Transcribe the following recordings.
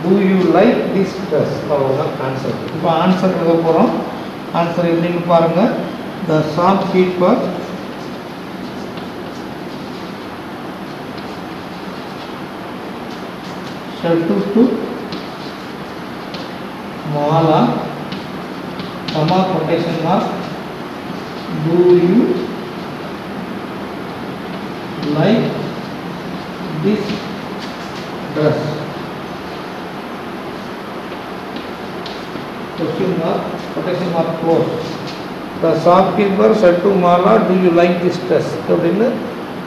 Do you like this dress? அவ்வளோதான் answer. இப்போ answer எழுத போகிறோம். ஆன்சர் எப்படின்னு பாருங்கள். The shopkeeper said to Mala, comma quotation mark, do you like this dress? Question mark, quotation mark close. The shopkeeper said to Mala, do you like this dress? அப்படின்னு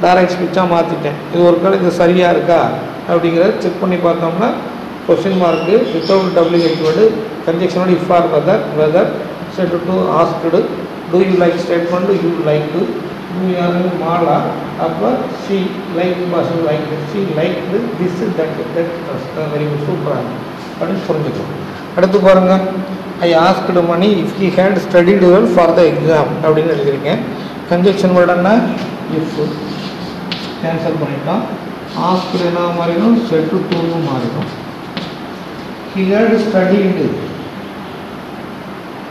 direct ஸ்பீச்சாக மாற்றிட்டேன். இது ஒரு கால் இது சரியாக இருக்கா அப்படிங்கிறத செக் பண்ணி பார்த்தோம்னா question mark without WH word கன்ஜெக்ஷனோட if or whether said to asked do you like statement you like to do யாரு மாலா அப்போ she like person like she like this that very good சூப்பராக அப்படின்னு புரிஞ்சுக்கலாம். அடுத்து பாருங்கள், I asked Mani if he had studied well for the exam அப்படின்னு எழுதியிருக்கேன். Conjunction வேர்டுன்னா இஃப் கேன்சல் பண்ணிட்டோம். ஆஸ்க்டு என்ன மாறிடும், செட் டு மாறிடும். He had studied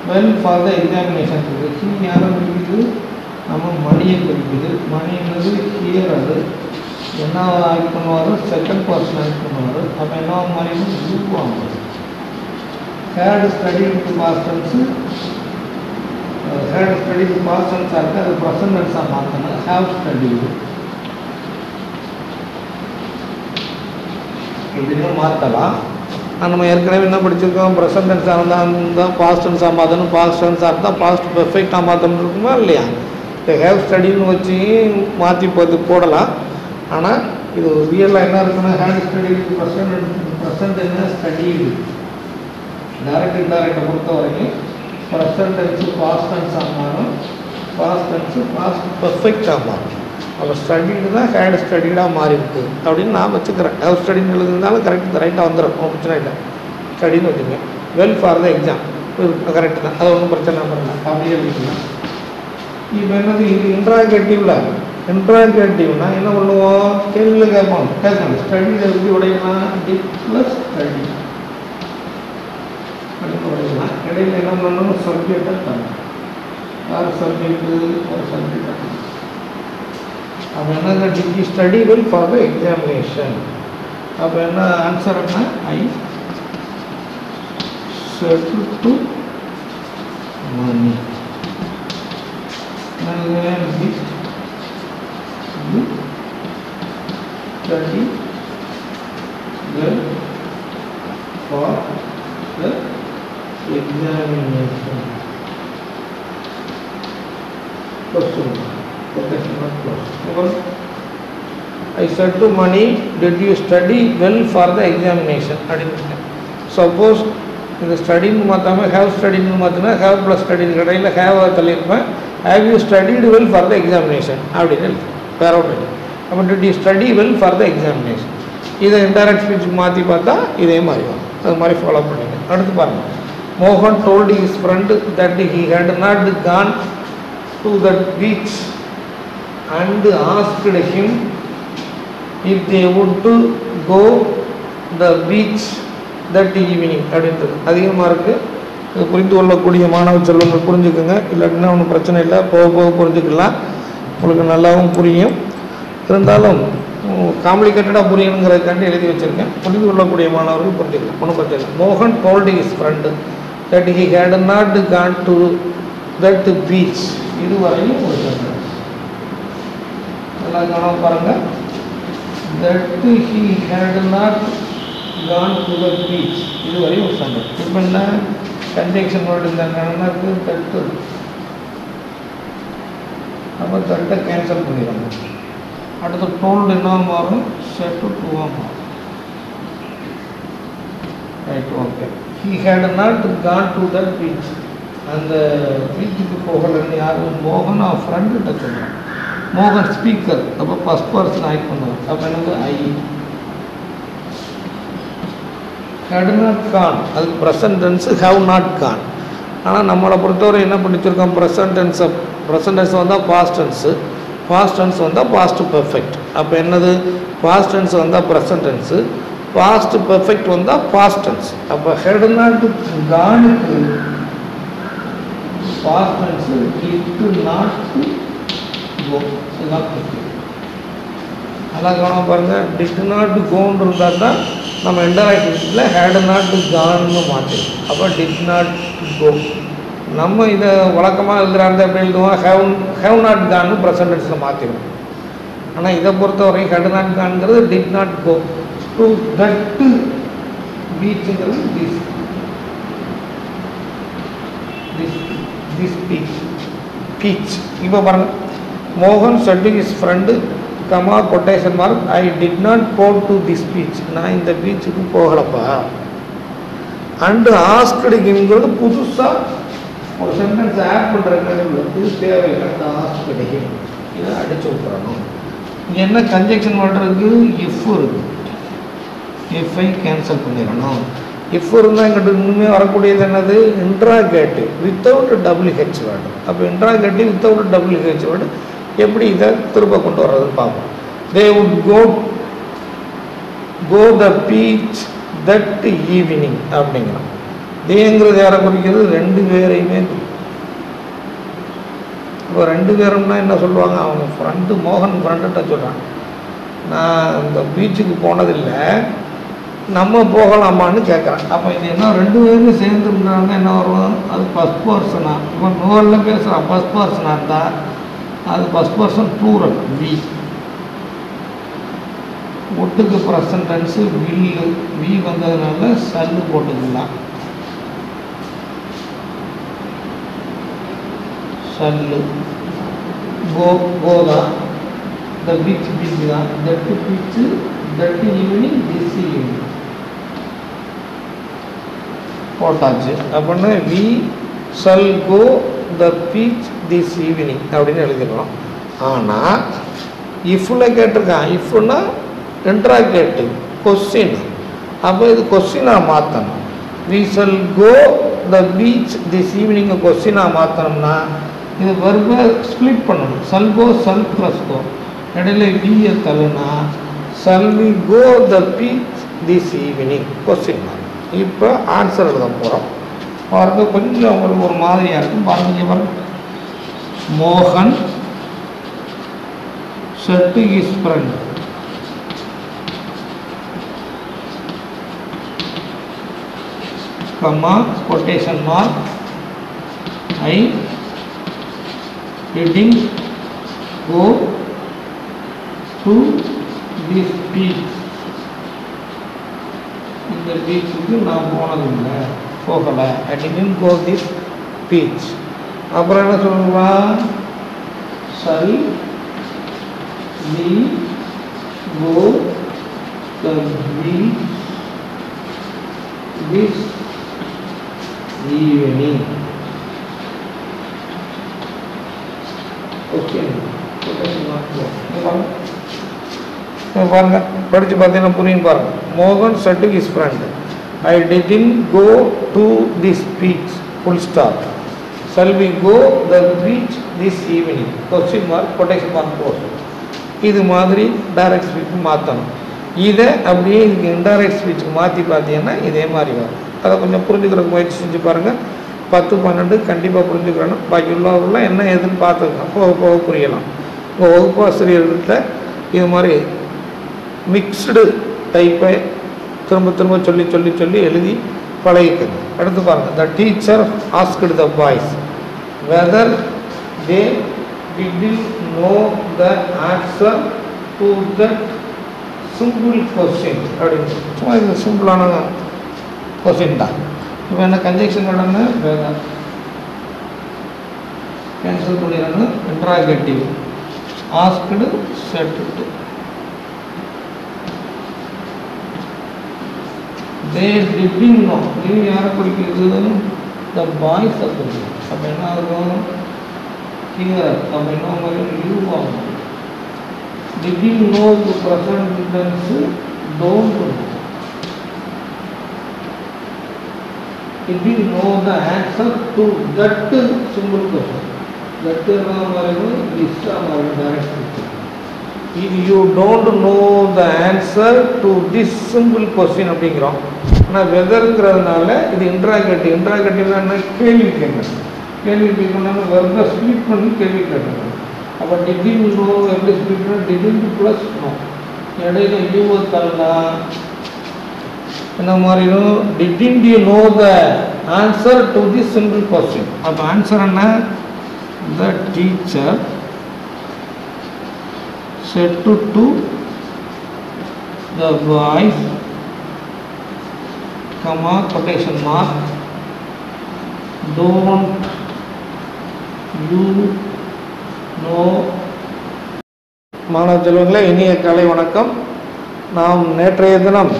well for the examination இருக்குது. ஹி யாரை குறிக்குது, நம்ம மணியை குறிக்குது. மணிங்கிறது ஹியர், அது என்ன ஆக்ட் பண்ணுவார், செகண்ட் பர்சன் ஆக்ட் பண்ணுவார். அப்போ என்ன மாறிடும், யூ ஆகும். had studied to past tense, had studied to past tense ஆக அது present tense ஆ மாத்தணும். have studied இப்படின்னு மாற்றலாம். நம்ம ஏற்கனவே என்ன படிச்சிருக்கோம், ப்ரெசன்ட் டென்ஸாக இருந்தால் பாஸ்ட் டென்ஸாக மாற்றணும், பாஸ்ட் டென்ஸாக இருந்தால் பாஸ்ட் பெர்ஃபெக்டாக மாற்றணும் இருக்குமா இல்லையா? இந்த ஹேவ் ஸ்டடின்னு வச்சு மாற்றி போடலாம். ஆனால் இது ரியலாக என்ன இருக்குன்னா ஹேட் ஸ்டடிடு ப்ரெசன்ட் என்ன ஸ்டடிடு. டைரக்ட் இன்டைரக்டை பொறுத்த வரைக்கும் ப்ரெசன்ட் டென்ஸு பாஸ்ட் டென்ஸாக மாறும், பாஸ்ட் டென்ஸு பாஸ்ட் பெர்ஃபெக்டாக மாறும். அப்போ ஸ்டடிடு தான் ஹேட் ஸ்டடிடாக மாறி இருக்குது அப்படின்னு நான் வச்சுக்கிறேன். ஹேவ் ஸ்டடின்னு எழுதுனாலும் கரெக்ட் ரைட்டாக வந்துடும், ஒன்றும் பிரச்சனை இல்லை. ஸ்டடின்னு வச்சுக்கேன். Well for the exam correct தான், அது ஒன்றும் பிரச்சனை பண்ணல, அப்படியே எழுதிக்கலாம். இப்போ என்னது, இது இன்ட்ராகேட்டிவ்ல இன்ட்ராகேட்டிவ்னா என்ன பண்ணுவோம், கேள்வியில் கேட்போம். ஸ்டடியில் எப்படி உடையலாம், டிப் ப்ளஸ் ஸ்டடி அப்படின்னு உடையலாம். இடையில் என்ன பண்ணணும், சப்ஜெக்டை தரணும். யார் சப்ஜெக்டு, ஒரு சப்ஜெக்ட். அப்போ என்ன, did you study well for the examination. அப்போ என்ன ஆன்சர் என்ன, I settle to Mani. Study well for the examination. Question. I said to Mani, did you study well for the examination? Suppose இந்த ஸ்டடின்னு மாற்றாமல் have ஸ்டடின்னு மாற்றினா have plus ஸ்டடின்னு கடையில் have தள்ளியிருப்பேன். Have you studied well for the examination அப்படின்னு வேற ஒன்று. அப்போ did you study well for the examination. இதை இன்டைரக்ட் ஸ்பீச்சுக்கு மாற்றி பார்த்தா இதே மாதிரி வரும். அது மாதிரி ஃபாலோ பண்ணிங்க. அடுத்து பாருங்கள், மோகன் told his friend that he had not gone to that beach and asked him if they would to go the beach that evening அப்படின்றது அதிகமாக இருக்குது. இது புரிந்து கொள்ளக்கூடிய மாணவ செல்வங்கள் புரிஞ்சுக்கோங்க, இல்லாட்டினா ஒன்றும் பிரச்சனை இல்லை, போக போக புரிஞ்சுக்கலாம், உங்களுக்கு நல்லாவும் புரியும். இருந்தாலும் காம்ப்ளிகேட்டடாக புரியணுங்கிறதுக்காண்டி எழுதி வச்சுருக்கேன். புரிந்து கொள்ளக்கூடிய மாணவர்கள் புரிஞ்சுக்கலாம், ஒன்றும் பிரச்சனை இல்லை. மோகன் told his friend that he had not gone to that beach. இதுவரையும் ஒரு சென்டென்ஸ் நல்லா கவனம் பாருங்கள். That he had not gone to the beach. இதுவரையும் ஒரு சென்டென்ஸ். இப்போ என்ன கன்ஜெக்ஷன் வேர்டு இந்த கணக்கு தட்டு, அப்போ தட்டை கேன்சல் பண்ணிடுறாங்க. அடுத்து டோல்டு என்ன மாறும், செட் டூவாக மாறும். Right, okay. He had not gone to that beach. அந்த பீச்சுக்கு போகலன்னு யாரும் மோகன் அவன் ஃப்ரெண்டுகிட்ட சொல்கிறான். மோகன் ஸ்பீக்கர், அப்போ ஃபஸ்ட் பர்சன் ஆக்ட் பண்ணுவார். அப்போ என்னது ஐ. had not gone, அது present tense, have not gone. ஆனால் நம்மளை பொறுத்தவரை என்ன படிச்சிருக்கோம், ப்ரெசன்ட் டென்ஸ் வந்தால் பாஸ்ட் டென்ஸு, பாஸ்ட் டென்ஸ் வந்தால் பாஸ்ட் பெர்ஃபெக்ட். அப்போ என்னது, பாஸ்ட் டென்ஸ் வந்தால் ப்ரெசன்ட் டென்ஸு, பாஸ்ட் பெர்ஃபெக்ட் வந்தால் பாஸ்ட் டென்ஸ். அப்போ ஹெட் நாட் கானுக்கு past tense did not go. இதுதான் நல்லா கவனம் பாருங்கள். டிட் நாட் கோன்னு இருந்தால் தான் நம்ம இன்டராக்டிவ்ல ஹேட் நாட் கான்னு மாற்றிடும். அப்போ டிட் நாட் கோ. நம்ம இதை வழக்கமாக எழுதுகிறாங்க எப்படி எழுதுவோம், ஹேவ் நாட் கான்னு ப்ரெசன்ட் டென்ஸில் மாற்றிடும். ஆனால் இதை பொறுத்தவரை ஹேட் நாட் கான்ங்கிறது did not go. To that பீச்சுங்கிறது திஸ் பீச். இப்போ பாருங்கள், மோகன் said to his friend comma quotation mark I did not go to this beach. நான் இந்த பீச்சுக்கு போகலப்பா. அண்டு ஆஸ்கடு ஹிம்ங்கிறது புதுசாக ஒரு சென்டென்ஸ் ஆட் பண்ணுறதுக்கு தேவையில்லை. அந்த ஆஸ்கடு ஹிம் இதை அடிச்சு விட்டுறணும். இங்கே என்ன கன்ஜெக்ஷன் பண்ணுறதுக்கு இஃப் இருக்குது. இஃபை கேன்சல் பண்ணிடணும். இஃப் இருந்தால் எங்கிட்ட இன்னுமே வரக்கூடியது என்னது, இன்ட்ராகேட்டிவ் வித்தவுட் WH வேர்டு. அப்போ இன்ட்ராகேட்டிவ் வித்தவுட் WH வேர்டு எப்படி இதை திரும்ப கொண்டு வர்றதுன்னு பார்ப்போம். They would go the beach that evening அப்படிங்கிறோம். தேங்கிறது யாரை குறிக்கிறது, ரெண்டு பேரையுமே. இப்போ ரெண்டு பேரும்னா என்ன சொல்லுவாங்க, அவங்க ஃப்ரெண்டு மோகன் ஃப்ரெண்டுகிட்ட சொல்கிறாங்க, நான் இந்த பீச்சுக்கு போனதில்லை, நம்ம போகலாமான்னு கேட்குறேன். அப்போ இது என்ன, ரெண்டு பேரும் சேர்ந்துருந்தாங்க என்ன வரும், அது ஃபஸ்ட் பர்சனாக. இப்போ நோரில் பேசுகிறான் ஃபஸ்ட் பர்சனாக இருந்தால் அது ஃபஸ்ட் பர்சன் ப்ளூரல் வி. ஒட்டுக்கு ப்ரெசன்ட் டென்ஸு வில்லு வி வந்ததுனால சல்லு போட்டுக்கலாம். சல்லு கோதா த பீச் பீச் தான். தட்டு பீச்சு தட்டு ஈவினிங் திஸ் ஈவினிங் போட்டாச்சு. அப்படின்னா we shall go the beach this evening அப்படின்னு எழுதிடுறோம். ஆனால் இஃப்பில் கேட்டிருக்கான். இஃப்னா இன்ட்ராகேட்டிவ் கொஸ்டின். அப்போ இது கொஸ்டினாக மாற்றணும். We shall go the beach this evening கொஸ்டினாக மாற்றணும்னா இது வெர்பை ஸ்ப்ளிட் பண்ணணும். Shall go shall plus go இடையில வியை தள்ளுனா shall we go the beach this evening question mark. இப்போ ஆன்சர் எழுத போகிறோம். பாருங்க, கொஞ்சம் ஒரு மாதிரியாக இருக்கும். பாருங்க, பாருங்க. மோகன் said to his friend, comma quotation mark, I didn't go to this beach. இந்த பீச்சுக்கு நான் போனதில்லை, போகலை. I didn't go this beach. அப்புறம் என்ன சொல்லலாம், shall we go the beach this evening? Okay. பாருங்க, படித்து பார்த்தீங்கன்னா புரியும். பாருங்க, மோகன் said to his friend, I didn't go to this beach, full stop. Shall we go the beach this evening? Question mark, quotation mark close. இது மாதிரி direct ஸ்பீச்சுக்கு மாற்றணும். இதை அப்படியே இதுக்கு இன்டைரக்ட் ஸ்பீச்சுக்கு மாற்றி பார்த்தீங்கன்னா இதே மாதிரி வரும். அதை கொஞ்சம் புரிஞ்சுக்கிறதுக்கு முயற்சி செஞ்சு பாருங்கள். 10, 12 கண்டிப்பாக புரிஞ்சுக்கிறணும். பாக்கி உள்ளவர்கள்லாம் என்ன எதுன்னு பார்த்துக்கலாம், போக போக புரியலாம். உங்கள் வகுப்பு ஆசிரியர்கள்ட்ட இது மாதிரி மிக்ஸ்டு டைப்பை திரும்ப திரும்ப சொல்லி சொல்லி சொல்லி எழுதி பழகிக்குது. அடுத்து பாருங்கள், the teacher asked the boys whether they didn't know the answer to that simple question. அப்படின்னு சும்மா இது சிம்பிளான கொஸ்டின் தான். இப்போ என்ன கன்ஜெக்ஷன் உடனே வெதர் கேன்சல் பண்ணிடுறாங்க. Interrogative asked set they didn't know. இது யாரை குறிக்கிறது, த பாய்ஸை குறிக்கிறது. அப்போ என்ன ஆகும், here அப்படின்னா யூ ஆகும். didn't know the present tense don't know. didn't know the answer to that simple question. that மாதிரி this மாதிரி direct question. you don't know the answer to this simple question அப்படிங்கிறோம். ஆனால் வெதருங்கிறதுனால இது இன்ட்ராகேட்டிவ். இன்ட்ராகேட்டிவ்னா என்ன? கேள்வி கேட்கணும். கேள்வி கேட்கணும்னா வெறும் ஸ்ப்ளிட் பண்ணி கேள்வி கேட்கணும். அப்போ டிடின் நோ எப்படி ஸ்ப்ளிட் பண்ண? டிடின் ப்ளஸ் நோ இடையில யூவை தரலாம். என்ன மாதிரியும் didn't you know the answer to the simple question. அப்போ ஆன்சர் என்ன? The teacher said to the boys, comma, quotation mark, don't you know. மாணவ செல்வங்களே, இனிய காலை வணக்கம். நாம் நேற்றைய தினம்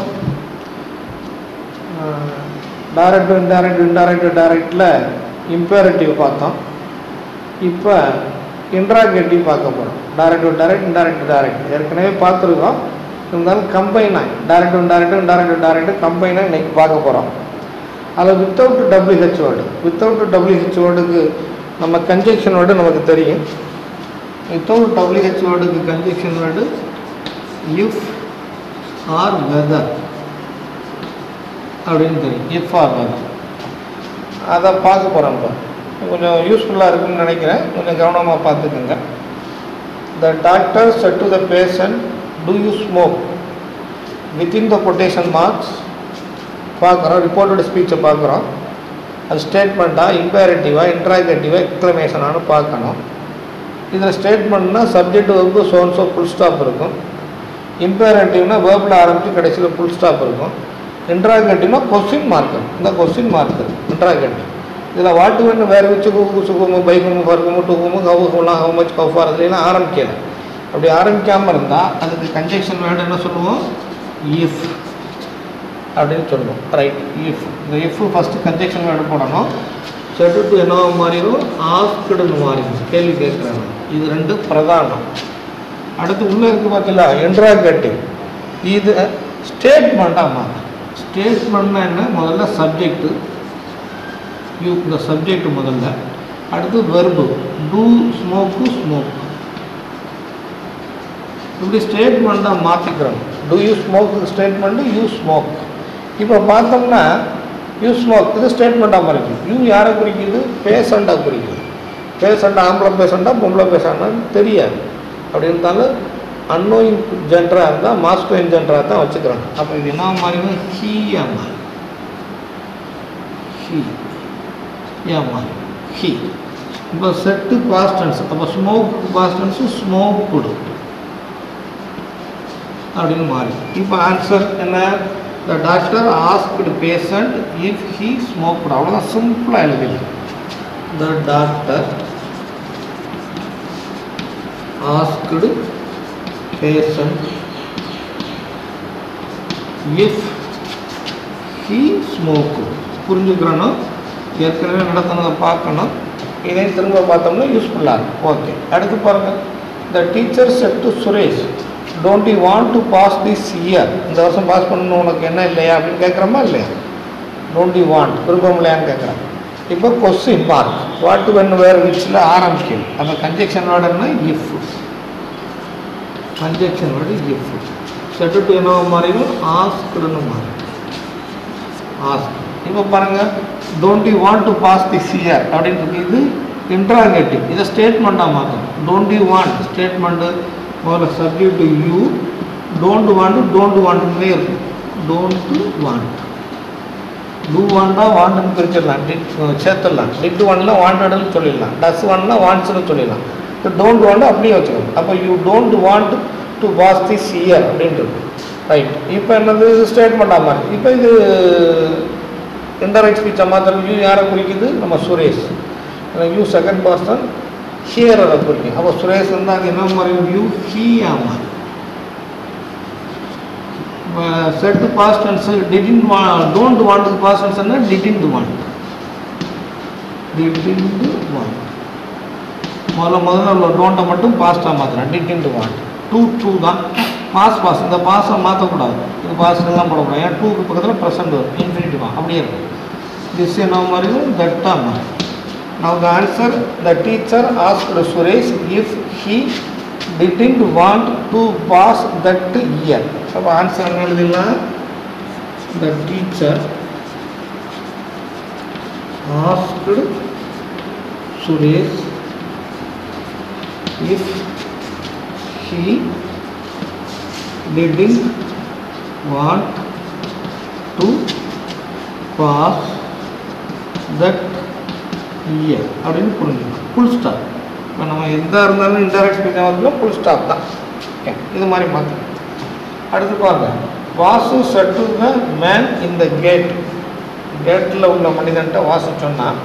டைரக்ட் இன்டைரக்டில் இம்பேரட்டிவ் பார்த்தோம். இப்போ இன்ட்ராகேட்டிவ் பார்க்க போகிறோம். டைரக்ட் இன்டைரக்ட் ஏற்கனவே பார்த்துருக்கோம். இருந்தாலும் கம்பைனாக டைரக்ட் கம்பைனாக இன்றைக்கி பார்க்க போகிறோம். அதில் without WH word. Without WH வேர்டுக்கு நம்ம கன்ஜெக்ஷன் வேர்டு நமக்கு தெரியும். வித்தவுட் டபிள்யூஹெச் வேர்டுக்கு conjunction word if or whether அப்படின்னு தெரியும். இஃப் ஆர் வெதர் அதை பார்க்க போகிறோம். இப்போ கொஞ்சம் யூஸ்ஃபுல்லாக இருக்குன்னு நினைக்கிறேன். கொஞ்சம் கவனமாக பார்த்துக்குங்க. The doctor said to the patient, do you smoke? Within the quotation marks பார்க்குறோம். ரிப்போர்ட்டட் ஸ்பீச்சை பார்க்குறோம். அது ஸ்டேட்மெண்ட்டாக, இம்பேரட்டிவாக, இன்ட்ராகேட்டிவாக, எக்ஸ்க்ளமேஷனானு பார்க்கணும். இதில் ஸ்டேட்மெண்ட்னா subject verb so full stop இருக்கும். இம்பேரட்டிவ்னா வேர்பில் ஆரம்பித்து கடைசியில் ஃபுல் ஸ்டாப் இருக்கும். இன்ட்ராகேட்டிவ்னா கொஸ்டின் மார்க்கு. இந்த கொஸ்டின் மார்க்கு இன்ட்ராகேட்டிவ். இதில் வாட்டு வேணு வேறு வச்சு சுகுமு பைக்குமு பருக்குமு டூக்குமு கவுலாம் ஹவு மச் கவுஃபார் அதுலாம் ஆரம்பிக்கலை. அப்படி ஆரம்பிக்காமல் இருந்தால் அதுக்கு கன்ஜெக்ஷன் வேர்டு என்ன சொல்லுவோம்? இஃப் அப்படின்னு சொல்லுவோம். Right, if. இந்த இஃப் ஃபஸ்ட்டு கன்ஜெக்ஷன் வேர்டு போடணும். செட்டு என்னவோ மாறிடும், ஆஸ்குடுன்னு மாறிடும். கேள்வி கேட்குறாங்க. இது ரெண்டு பிரதானம். அடுத்து உள்ளே இருக்குது பார்த்தீங்களா இன்ட்ராகேட்டிவ். இது ஸ்டேட்மெண்ட்டாக மாறும். ஸ்டேட்மெண்ட்னா என்ன? முதல்ல சப்ஜெக்டு யூ, இந்த சப்ஜெக்ட் முதல்ல. அடுத்து வெர்பு டூ ஸ்மோக்கு ஸ்மோக். இப்படி ஸ்டேட்மெண்ட்டாக மாற்றிக்கிறோம். Do you smoke statement you smoke. இப்போ பார்த்தோம்னா யூ ஸ்மோக் இது ஸ்டேட்மெண்ட்டாக மாறிக்கும். யூ யாரை குறிக்குது? பேஷண்ட்டாக குறிக்குது. பேஷண்ட்டாக ஆம்பளை பேஷண்ட்டாக பொம்பளை பேஷண்ட்டான்னு தெரியாது. அப்படி இருந்தாலும் அன்னோயிங் ஜென்டராக இருந்தால் மாஸ்குலின் ஜென்டராக தான் வச்சுக்கிறாங்க. அப்போ இது என்ன மாறிடும்? ஹீயாக மாறி. ஹீ ஏமா ஹீ. இப்போ செட்டு பாஸ்டன்ஸ். அப்போ ஸ்மோக் பாஸ்டன்ஸு ஸ்மோக் கொடு அப்படின்னு மாறி. இப்போ ஆன்சர் என்ன? The doctor asked patient if he smoke. அவ்வளோதான், சிம்பிளாக எழுதிடலாம். The doctor asked patient if he smoke. புரிஞ்சுக்கிறோன்னா ஏற்கனவே நடத்தினதை பார்க்கணும். இதையும் திரும்ப பார்த்தோம்னா யூஸ்ஃபுல்லாக இருக்கும். ஓகே, அடுத்து பாருங்கள். The teacher said to Suresh, don't you want to pass this year? இந்த வருஷம் பாஸ் பண்ணணும் உனக்கு என்ன இல்லையா அப்படின்னு கேட்குறோமா இல்லையா? டோன்ட் யூ வாண்ட் விருப்பம் இல்லையான்னு கேட்குறேன். இப்போ question mark what when where விச்சில் ஆரம்பிக்கும். அப்போ கன்ஜெக்ஷன் வேர்டுன்னா if. Conjunction word if. Said to என்னவோ மாறிடும், ஆஸ்க்டுன்னு மாறிடும். ஆஸ்க். இப்போ பாருங்கள், don't you want to pass this year அப்படின்றது இது இன்ட்ராகேட்டிவ். இதை ஸ்டேட்மெண்ட்டாக மாற்றணும். டோன்ட் யூ வாண்ட் ஸ்டேட்மெண்ட்டு முதல்ல சப்ஜெக்ட் யூ, டோன்ட் வாண்ட்டுன்னே இருக்கும். Don't want. டூ வாண்டா வாண்டுன்னு பிரிச்சிடலாம், சேர்த்துடலாம். டிட் வாண்ட்னா வாண்டடுன்னு சொல்லிடலாம், டஸ் வாண்ட்னா வாண்ட்ஸ்னு சொல்லிடலாம். இப்போ டோன்ட் வாண்ட் அப்படியே வச்சுக்கணும். அப்போ you don't want to pass this year அப்படின்றது. ரைட். இப்போ என்னது? ஸ்டேட்மெண்ட்டாக மாறி. இப்போ இது இன்டைரக்ட் ஸ்பீச்சை மாத்திரம். யூ யாரை குறிக்குது? நம்ம Suresh. You second person, here அதை குறிக்கும். அப்போ சுரேஷ் வந்து அது என்ன மாதிரி? யூ ஹீ ஆமா. Said past tense didn't want. Don't வாண்ட்க்கு பாஸ்ட் டென்ஸ் என்ன? Didn't want. முதல்ல உள்ள டோன்ட்டை மட்டும் பாஸ்ட்டாக மாற்றுறேன். Didn't want. டூ தான் பாஸ். இந்த பாஸை மாற்றக்கூடாது. இது பாஸ்லாம் போடக்கூடாது. ஏன்னா டூக்கு பக்கத்தில் ப்ரெசன்ட் வரும், இன்ஃபினிட்டிவ் தான் அப்படியே இருக்கும். திஸ் என்ன மாதிரி? தட்டாக மாறி. Now the answer, the teacher asked Suresh if he didn't want to pass that year. அப்போ ஆன்சர் என்ன எழுதிடலாம்? The teacher asked Suresh if he didn't want to pass that year அப்படின்னு புரிஞ்சுக்கணும். Full stop. இப்போ நம்ம எந்த இருந்தாலும் இன்டெரக்ட் எக்ஸாம்பிள் ஃபுல் ஸ்டாப் தான். ஓகே, இது மாதிரி மாற்றணும். அடுத்து பாருங்க, Vasu said to the man in the gate. கேட்டில் உள்ள மனிதன்ட்ட வாசு சொன்னான்,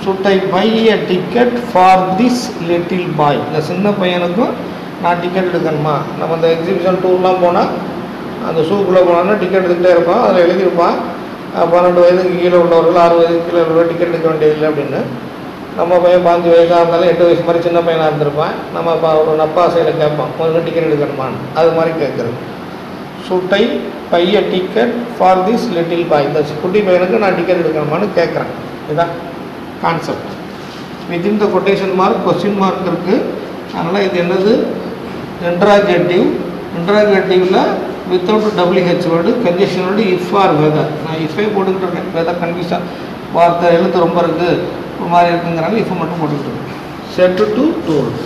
should I buy a ticket for this little boy? இந்த சின்ன பையனுக்கும் நான் டிக்கெட் எடுக்கணுமா? நம்ம அந்த எக்ஸிபிஷன் டூர்லாம் போனால் அந்த ஷூக்குள்ளே போனோன்னா டிக்கெட் எடுத்துகிட்டே இருப்பான். அதில் எழுதியிருப்பான் 12 வயதுக்கு கீழே உள்ளவர்கள் 6 வயதுக்கு கீழே உள்ளவர்கள் டிக்கெட் எடுக்க வேண்டியதில்லை அப்படின்னு. நம்ம பையன் 5 வயசாக இருந்தாலும் 8 வயசு மாதிரி சின்ன பையனாக இருந்திருப்பான். நம்ம ஒரு அப்பா சைடில் கேட்பான், முதல்ல டிக்கெட் எடுக்கணுமான்னு. அது மாதிரி கேட்குறது. should I buy a ticket for this little boy? இந்த குட்டி பையனுக்கு நான் டிக்கெட் எடுக்கணுமான்னு கேட்குறேன். இதுதான் concept. Within the quotation mark question mark இருக்குது. அதனால் இது என்னது? இன்ட்ராகேட்டிவ். இன்ட்ராகேட்டிவில் without WH word, conjunction word if or whether. நான் இஃபே போட்டுக்கிட்டு இருக்கேன். வெதர் கன்ஃபியூஷன் வார்த்தை எழுத்து ரொம்ப இருக்குது, ஒரு மாதிரி இருக்குங்கிறாங்க. இஃப் மட்டும் போட்டுக்கிட்டு இருக்கேன். Set to told.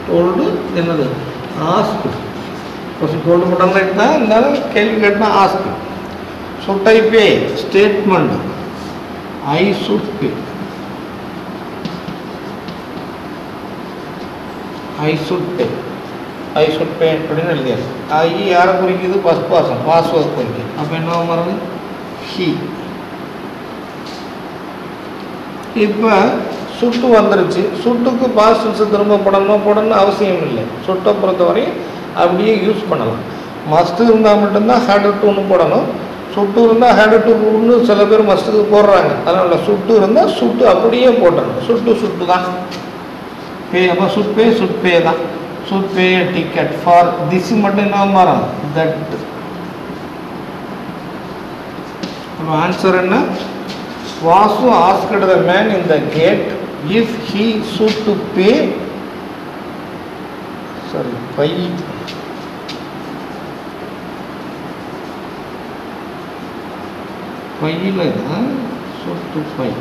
டோல்டு என்னது? ஆஸ்க். கொஸ்டின் டோல்டு போட்டாங்க தான் இருந்தாலும் கேள்வி கேட்டால் ask. should I pay? Statement I should pay. I should pay. I should pay அப்படின்னு எழுதியாது. ஐ யாரை குறிக்குது? ஃபஸ்ட் பர்சன், வாசுவை குறிக்குது. அப்போ என்ன வருது? ஹி. இப்போ சுட்டு வந்துருச்சு. சுட்டுக்கு பாஸ்ட் டென்ஸ் திரும்ப போடணும்னு அவசியம் இல்லை. சுட்டை பொறுத்தவரை அப்படியே யூஸ் பண்ணலாம். மஸ்ட்டு இருந்தால் மட்டும்தான் ஹேட் டூன்னு போடணும். சுட்டு இருந்தால் ஹேட் டூன்னு சில பேர் மஸ்ட்டுக்கு போடுறாங்க. அதனால் சுட்டு இருந்தால் சுட்டு அப்படியே போட்டணும். சுட்டு தான். பே அப்போ சுட் பே தான். should pay a ticket for this மட்டும் என்ன மாறும்? that. அப்போ ஆன்சர் என்ன? Vasu asked the man in the gate if he should to pay பையில் should to pay.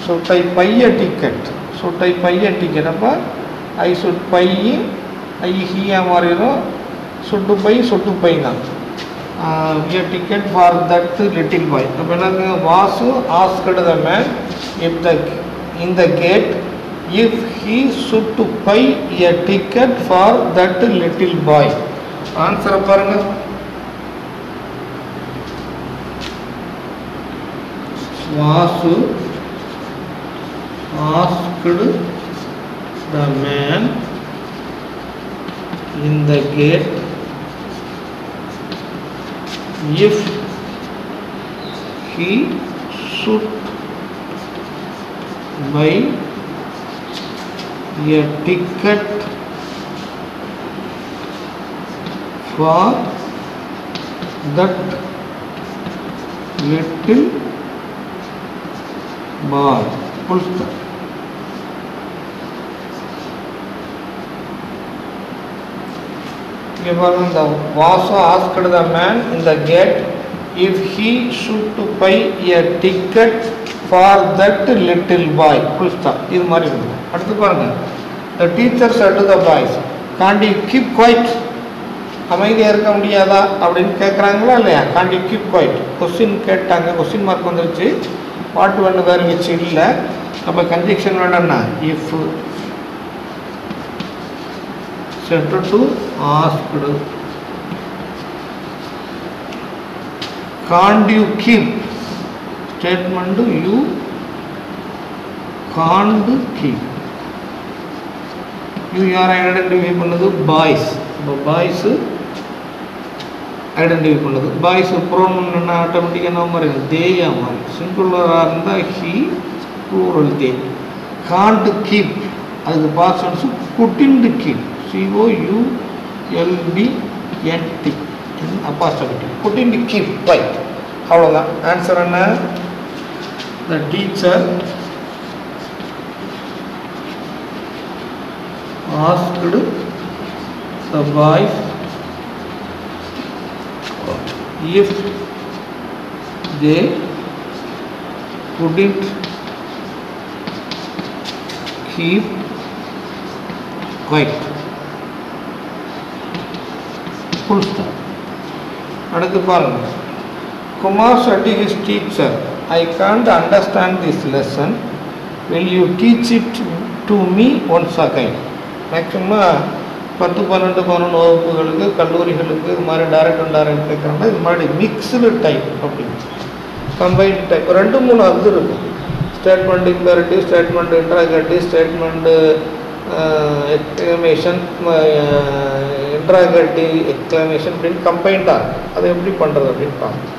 should I buy a ticket? should I buy a ticket? அப்போ I should buy, I he மாறிடும். should to buy தான். a ticket for that little boy. அப்போ என்னங்க? Vasu asked the man if in the gate if he should to buy a ticket for that little boy. ஆன்சரை பாருங்க. Vasu asked the man in the gate if he should buy a ticket for that little boy. Full stop. The Vasu asked the man in the gate if he should to buy a ticket for that little boy. Full stop. இது மாதிரி இருக்குது. அடுத்து பாருங்க. The teacher said to the boys, can't you keep quiet? அமைதியாக இருக்க முடியாதா அப்படின்னு கேட்குறாங்களா இல்லையா? can't you keep quiet? Question கேட்டாங்க. கொஸ்டின் மார்க் வந்துருச்சு. வாட் வேணும் வேறு வச்சு இல்லை. அப்போ கன்ஜெக்ஷன் வேணும்னா if said to asked. Can't you keep? Statement you can't keep. You யாரை ஐடென்டிஃபை பண்ணது? பாய்ஸ். இப்போ பாய்ஸ் ஐடென்டிஃபை பண்ணது. பாய்ஸ் ப்ரோனவுன் என்ன ஆட்டோமேட்டிக்காக என்ன மாதிரி தேயா மாதிரி. சிங்குலராக இருந்தால் he, plural they. Can't keep அதுக்கு past tense couldn't keep. COULDNT apostrophe. couldn't keep quiet. அவ்வளோதான். ஆன்சர் என்ன? The teacher asked the boys if they couldn't keep quiet. Full stop. அடுத்து பாருங்க. Kumar said to his teacher, I can't understand this lesson. Will you teach it to me once again? Maximum 10, 12, 11 வகுப்புகளுக்கு கல்லூரிகளுக்கு இது மாதிரி direct and direct கேட்குறாங்க. இது மாதிரி mixed type அப்படின்னு கம்பைன்டு டைப் 2-3 அது இருக்கும். Statement imperative, statement interrogative, statement exclamation, interrogative exclamation அப்படின்னு கம்பைண்டாக இருக்கும். அதை எப்படி பண்ணுறது அப்படின்னு பார்க்கணும்.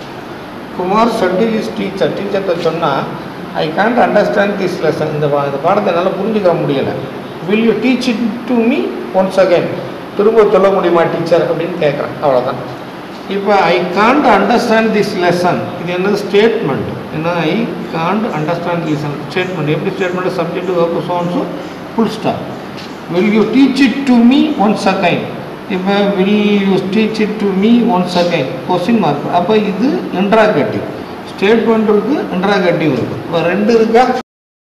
குமார் சட்டி இஸ் டீச்சர்கிட்ட சொன்னால் I can't understand this lesson, இந்த பாடத்தை என்னால் புரிஞ்சுக்க முடியலை. Will you teach it to me once again, திரும்ப சொல்ல முடியுமா டீச்சர் அப்படின்னு கேட்குறேன். அவ்வளோதான். இப்போ I can't understand this lesson, இது என்னது ஸ்டேட்மெண்ட். ஏன்னா I can't understand this statement. எப்படி ஸ்டேட்மெண்ட்? சப்ஜெக்ட் வெர்ப் சோன்ஸு full stop. Will you teach it to me once again. இப்போ will you teach it to me once again question mark. அப்போ இது interrogative. Statement இருக்குது, interrogative இருக்குது. இப்போ 2 இருக்கா?